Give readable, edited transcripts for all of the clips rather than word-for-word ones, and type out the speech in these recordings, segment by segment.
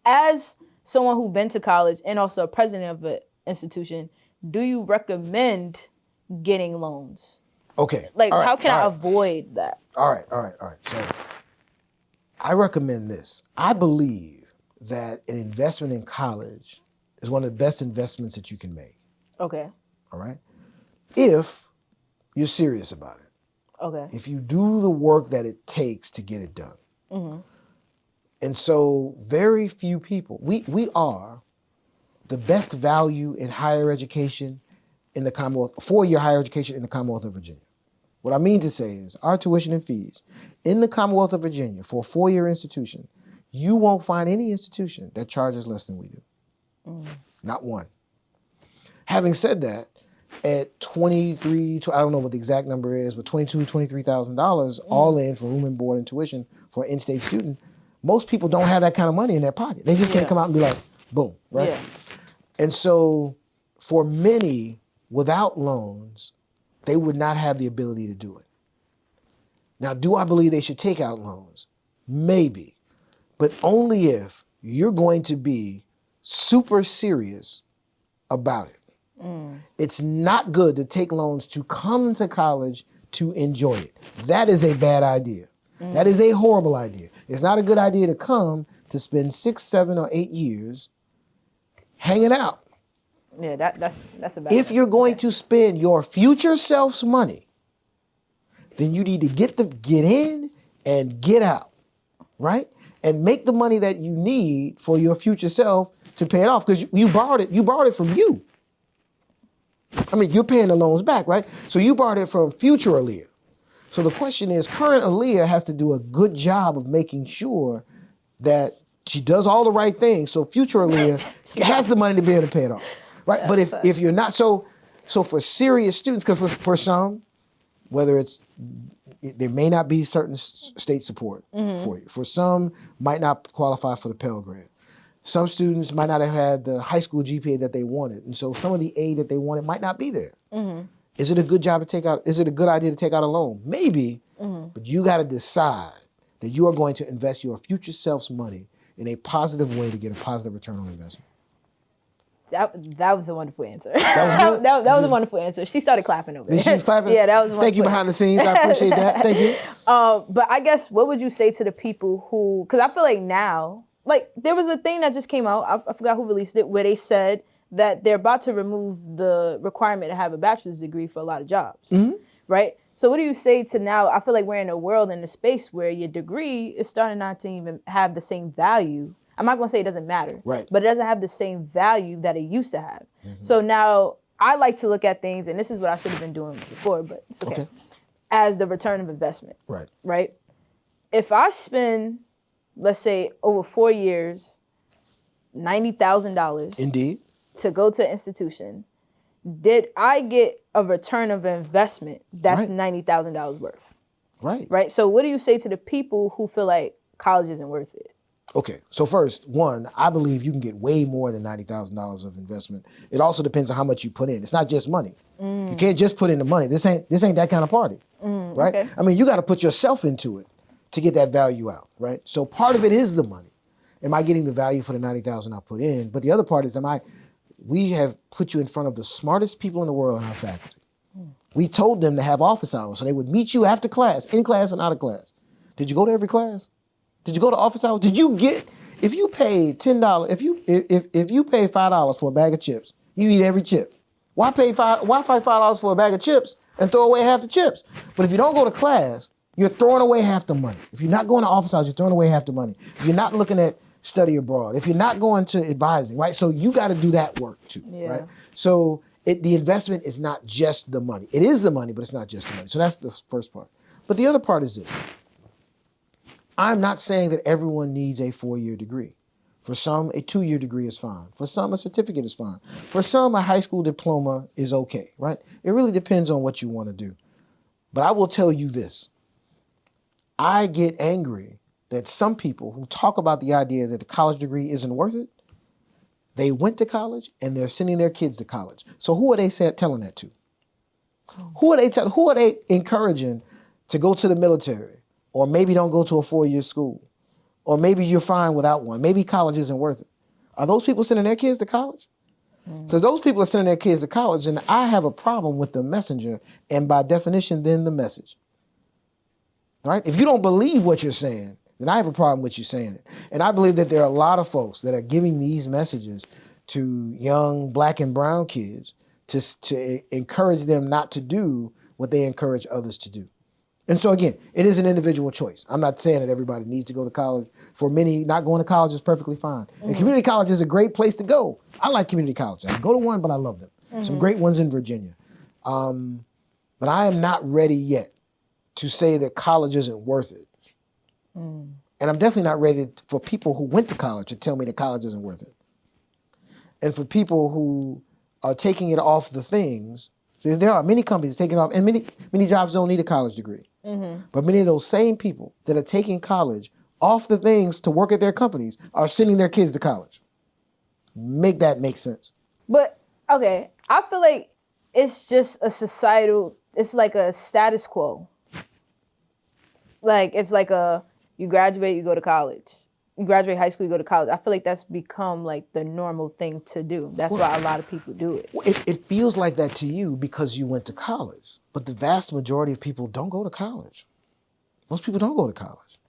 As someone who's been to college and also a president of an institution, do you recommend getting loans? Okay. Like, how can I avoid that? All right. So I recommend this. I believe that an investment in college is one of the best investments that you can make. Okay. All right. If you're serious about it. Okay. If you do the work that it takes to get it done. Mm-hmm. And so very few people, we are the best value in higher education in the Commonwealth, 4-year higher education in the Commonwealth of Virginia. What I mean to say is our tuition and fees in the Commonwealth of Virginia for a 4-year institution, you won't find any institution that charges less than we do. Not one. Having said that, at I don't know what the exact number is, but $23,000 all in for room and board and tuition for an in-state student, most people don't have that kind of money in their pocket. They just can't come out and be like, boom, right? Yeah. And so for many, without loans, they would not have the ability to do it. Now, do I believe they should take out loans? Maybe, but only if you're going to be super serious about it. It's not good to take loans to come to college to enjoy it. That is a bad idea. That is a horrible idea. It's not a good idea to come to spend 6, 7, or 8 years hanging out. Yeah, that's a bad If you're going to spend your future self's money, then you need to get in and get out, right? And make the money that you need for your future self to pay it off, because you borrowed it. You borrowed it from you. I mean, you're paying the loans back, right? So you borrowed it from future Aaliyah. So the question is, current Aaliyah has to do a good job of making sure that she does all the right things, so future Aaliyah has the money to be able to pay it off, right? But if you're not, so for serious students, because for some, whether there may not be certain state support for you. For some, might not qualify for the Pell Grant. Some students might not have had the high school GPA that they wanted, and so some of the aid that they wanted might not be there. Is it a good job to take out? Is it a good idea to take out a loan? Maybe, but you got to decide that you are going to invest your future self's money in a positive way to get a positive return on investment. That was a wonderful answer. That was good? that was a wonderful answer. She started clapping over there. She was clapping? Yeah, that was a wonderful. Thank you behind the scenes. I appreciate that. Thank you. But I guess, what would you say to the people who, because I feel like now, like, there was a thing that just came out, I forgot who released it, where they said that they're about to remove the requirement to have a bachelor's degree for a lot of jobs, right? So what do you say to now? I feel like we're in a world, in a space where your degree is starting not to even have the same value. I'm not going to say it doesn't matter, right? But it doesn't have the same value that it used to have. So now I like to look at things, and this is what I should have been doing before, but it's okay. As the return of investment, right? If I spend, let's say, over 4 years, $90,000. Indeed. To go to an institution, did I get a return of investment that's $90,000 worth? Right. So what do you say to the people who feel like college isn't worth it? Okay, so first, one, I believe you can get way more than $90,000 of investment. It also depends on how much you put in. It's not just money. You can't just put in the money. This ain't that kind of party, right? Okay. I mean, you got to put yourself into it to get that value out, right? So part of it is the money. Am I getting the value for the $90,000 I put in? But the other part is, we have put you in front of the smartest people in the world in our faculty. We told them to have office hours, so they would meet you after class, in class and out of class. Did you go to every class? Did you go to office hours? Did you get, if you paid $10, if you pay $5 for a bag of chips, you eat every chip. Why pay $5 for a bag of chips and throw away half the chips? But if you don't go to class, you're throwing away half the money. If you're not going to office hours, you're throwing away half the money. If you're not looking at study abroad, if you're not going to advising, right? So you got to do that work too, right? So the investment is not just the money. It is the money, but it's not just the money. So that's the first part. But the other part is this. I'm not saying that everyone needs a 4-year degree. For some, a 2-year degree is fine. For some, a certificate is fine. For some, a high school diploma is okay, right? It really depends on what you want to do. But I will tell you this. I get angry that some people who talk about the idea that the college degree isn't worth it, they went to college and they're sending their kids to college. So who are they telling that to? Who are they encouraging to go to the military, or maybe don't go to a 4-year school, or maybe you're fine without one. Maybe college isn't worth it. Are those people sending their kids to college? Because those people are sending their kids to college, and I have a problem with the messenger, and by definition, then the message. Right? If you don't believe what you're saying, then I have a problem with you saying it. And I believe that there are a lot of folks that are giving these messages to young black and brown kids to encourage them not to do what they encourage others to do. And so again, it is an individual choice. I'm not saying that everybody needs to go to college. For many, not going to college is perfectly fine. And community college is a great place to go. I like community college. I go to one, but I love them. Some great ones in Virginia. But I am not ready yet to say that college isn't worth it. And I'm definitely not ready for people who went to college to tell me that college isn't worth it. And for people who are taking it off the things, see, there are many companies taking it off, and many jobs don't need a college degree. But many of those same people that are taking college off the things to work at their companies are sending their kids to college. Make that make sense. But, okay, I feel like it's just a societal, it's like a status quo. Like, it's like you graduate, you go to college. You graduate high school, you go to college. I feel like that's become like the normal thing to do. That's why a lot of people do it. It feels like that to you because you went to college. But the vast majority of people don't go to college. Most people don't go to college.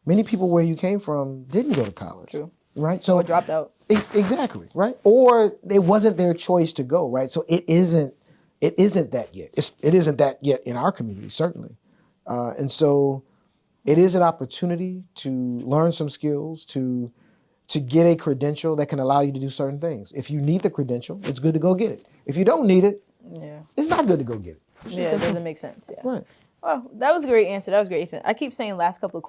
Many people where you came from didn't go to college. True. Right? So or dropped out. Exactly, right? Or it wasn't their choice to go, right? So it isn't that yet. It isn't that yet in our community, certainly. And so it is an opportunity to learn some skills, to get a credential that can allow you to do certain things. If you need the credential, it's good to go get it. If you don't need it, it's not good to go get it. Yeah, it doesn't make sense. Yeah. Right. Well, that was a great answer. I keep saying last couple of